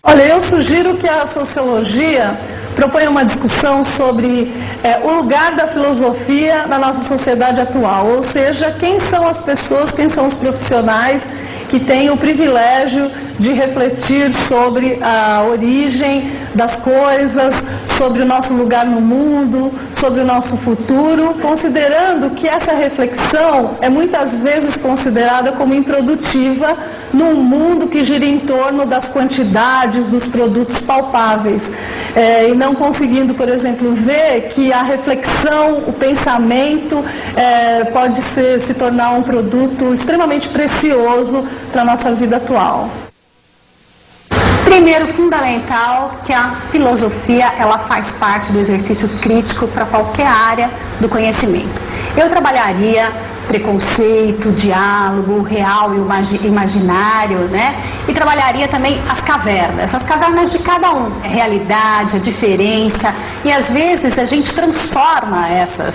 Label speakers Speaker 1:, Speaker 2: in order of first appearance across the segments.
Speaker 1: Olha, eu sugiro que a sociologia proponha uma discussão sobre o lugar da filosofia na nossa sociedade atual, ou seja, quem são as pessoas, quem são os profissionais que têm o privilégio de refletir sobre a origem das coisas, sobre o nosso lugar no mundo, sobre o nosso futuro, considerando que essa reflexão é muitas vezes considerada como improdutiva num mundo que gira em torno das quantidades dos produtos palpáveis, e não conseguindo, por exemplo, ver que a reflexão, o pensamento pode se tornar um produto extremamente precioso para a nossa vida atual.
Speaker 2: Primeiro, fundamental, que a filosofia ela faz parte do exercício crítico para qualquer área do conhecimento. Eu trabalharia preconceito, diálogo, real e imaginário, né? E trabalharia também as cavernas de cada um, a realidade, a diferença, e às vezes a gente transforma essas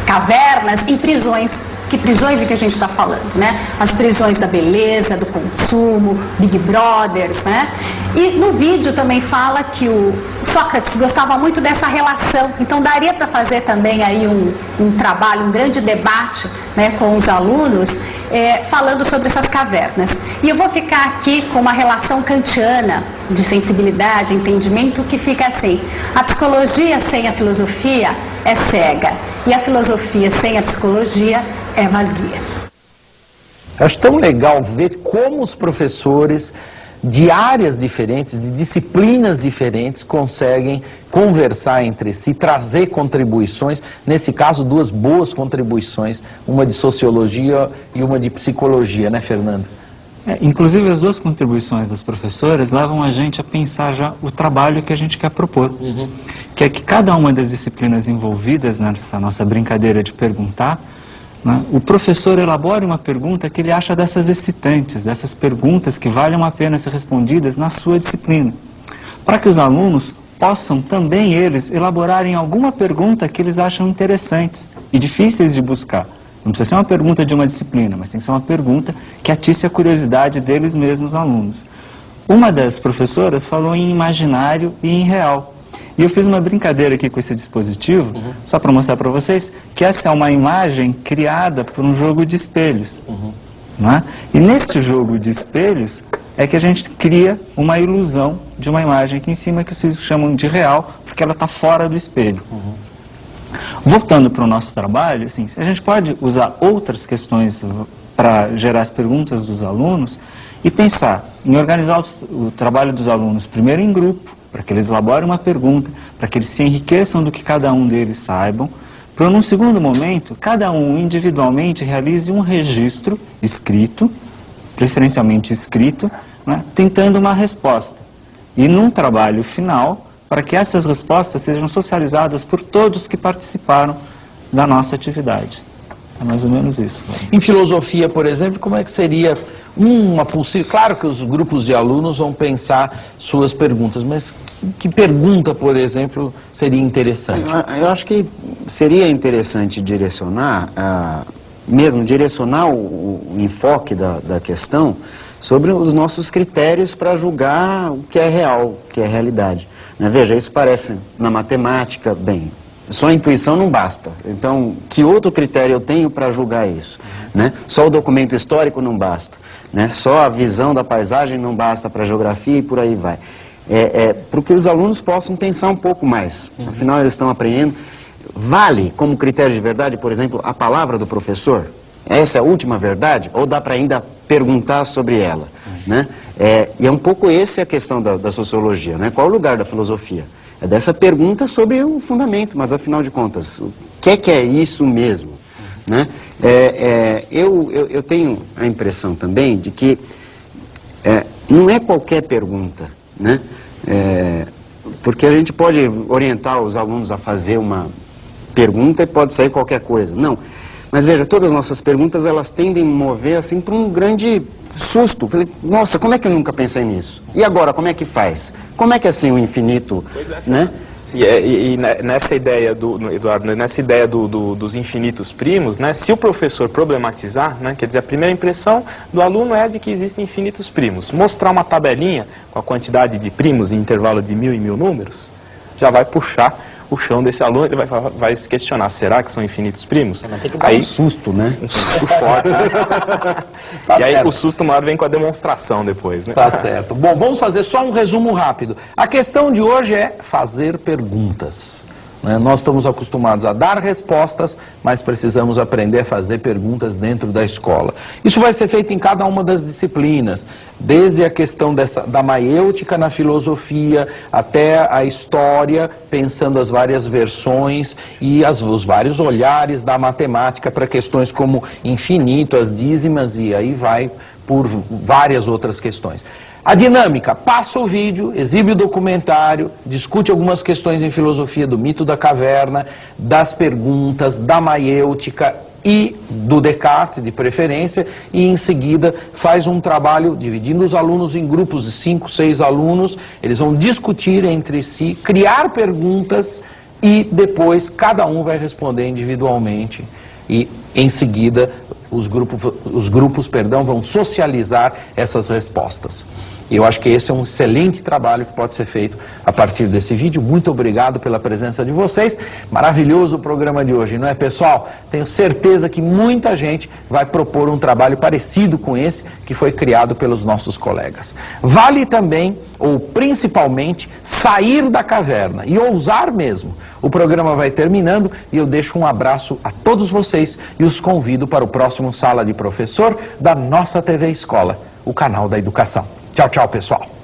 Speaker 2: cavernas em prisões. Que prisões de que a gente está falando, né? As prisões da beleza, do consumo, Big Brothers, né? E no vídeo também fala que o Sócrates gostava muito dessa relação, então daria para fazer também aí um trabalho, um grande debate, né, com os alunos, falando sobre essas cavernas. E eu vou ficar aqui com uma relação kantiana de sensibilidade, entendimento, que fica assim: a psicologia sem a filosofia é cega, e a filosofia sem a psicologia é vazia.
Speaker 3: Eu acho tão legal ver como os professores de áreas diferentes, de disciplinas diferentes, conseguem conversar entre si, trazer contribuições, nesse caso duas boas contribuições, uma de sociologia e uma de psicologia, né, Fernando?
Speaker 4: Inclusive as duas contribuições dos professores levam a gente a pensar já o trabalho que a gente quer propor, que é que cada uma das disciplinas envolvidas nessa nossa brincadeira de perguntar, né, o professor elabora uma pergunta que ele acha dessas excitantes, dessas perguntas que valham a pena ser respondidas na sua disciplina, para que os alunos possam também eles elaborarem alguma pergunta que eles acham interessantes e difíceis de buscar. Não precisa ser uma pergunta de uma disciplina, mas tem que ser uma pergunta que atice a curiosidade deles mesmos, alunos. Uma das professoras falou em imaginário e em real. E eu fiz uma brincadeira aqui com esse dispositivo, só para mostrar para vocês, que essa é uma imagem criada por um jogo de espelhos. Não é? E nesse jogo de espelhos é que a gente cria uma ilusão de uma imagem aqui em cima, que vocês chamam de real, porque ela está fora do espelho. Voltando para o nosso trabalho, assim, a gente pode usar outras questões para gerar as perguntas dos alunos e pensar em organizar o trabalho dos alunos primeiro em grupo, para que eles elaborem uma pergunta, para que eles se enriqueçam do que cada um deles saibam, para num segundo momento, cada um individualmente realize um registro escrito, preferencialmente escrito, né, tentando uma resposta. E num trabalho final, para que essas respostas sejam socializadas por todos que participaram da nossa atividade. É mais ou menos isso.
Speaker 3: Em filosofia, por exemplo, como é que seria uma possível... Claro que os grupos de alunos vão pensar suas perguntas, mas que pergunta, por exemplo, seria interessante?
Speaker 5: Eu acho que seria interessante direcionar, direcionar o enfoque da questão sobre os nossos critérios para julgar o que é real, o que é realidade. Veja, isso parece na matemática, bem, só a intuição não basta. Então, que outro critério eu tenho para julgar isso? Né? Só o documento histórico não basta. Né? Só a visão da paisagem não basta para a geografia e por aí vai. Para que os alunos possam pensar um pouco mais. Afinal, eles estão aprendendo. Vale como critério de verdade, por exemplo, a palavra do professor? Essa é a última verdade? Ou dá para ainda perguntar sobre ela? Né? E é um pouco essa a questão da sociologia. Né? Qual o lugar da filosofia? É dessa pergunta sobre o fundamento, mas afinal de contas, o que é isso mesmo? Né? Eu tenho a impressão também de que não é qualquer pergunta, né? Porque a gente pode orientar os alunos a fazer uma pergunta e pode sair qualquer coisa. Não. Mas veja, todas as nossas perguntas, elas tendem a mover assim para um grande susto. Nossa, como é que eu nunca pensei nisso? E agora, como é que faz? Como é que assim o infinito, né?
Speaker 6: E nessa ideia, Eduardo, nessa ideia dos infinitos primos, né, se o professor problematizar, né, quer dizer, a primeira impressão do aluno é de que existem infinitos primos. Mostrar uma tabelinha com a quantidade de primos em intervalo de 1000 e 1000 números, já vai puxar o chão desse aluno, ele vai se questionar, será que são infinitos primos?
Speaker 5: Vai ter que dar um susto, né?
Speaker 6: Um susto forte.
Speaker 3: Tá
Speaker 6: e aí
Speaker 3: certo.
Speaker 6: o susto maior vem com a demonstração depois, né?
Speaker 3: Tá certo. Bom, vamos fazer só um resumo rápido. A questão de hoje é fazer perguntas. Nós estamos acostumados a dar respostas, mas precisamos aprender a fazer perguntas dentro da escola. Isso vai ser feito em cada uma das disciplinas, desde a questão da maiêutica na filosofia, até a história, pensando as várias versões e os vários olhares da matemática para questões como infinito, as dízimas e aí vai por várias outras questões. A dinâmica, passa o vídeo, exibe o documentário, discute algumas questões em filosofia do mito da caverna, das perguntas, da maiêutica e do Descartes, de preferência, e em seguida faz um trabalho dividindo os alunos em grupos de 5, 6 alunos, eles vão discutir entre si, criar perguntas e depois cada um vai responder individualmente. E em seguida os grupos vão socializar essas respostas. Eu acho que esse é um excelente trabalho que pode ser feito a partir desse vídeo. Muito obrigado pela presença de vocês. Maravilhoso o programa de hoje, não é, pessoal? Tenho certeza que muita gente vai propor um trabalho parecido com esse que foi criado pelos nossos colegas. Vale também, ou principalmente, sair da caverna e ousar mesmo. O programa vai terminando e eu deixo um abraço a todos vocês e os convido para o próximo Sala de Professor da nossa TV Escola, o canal da educação. Tchau, tchau, pessoal.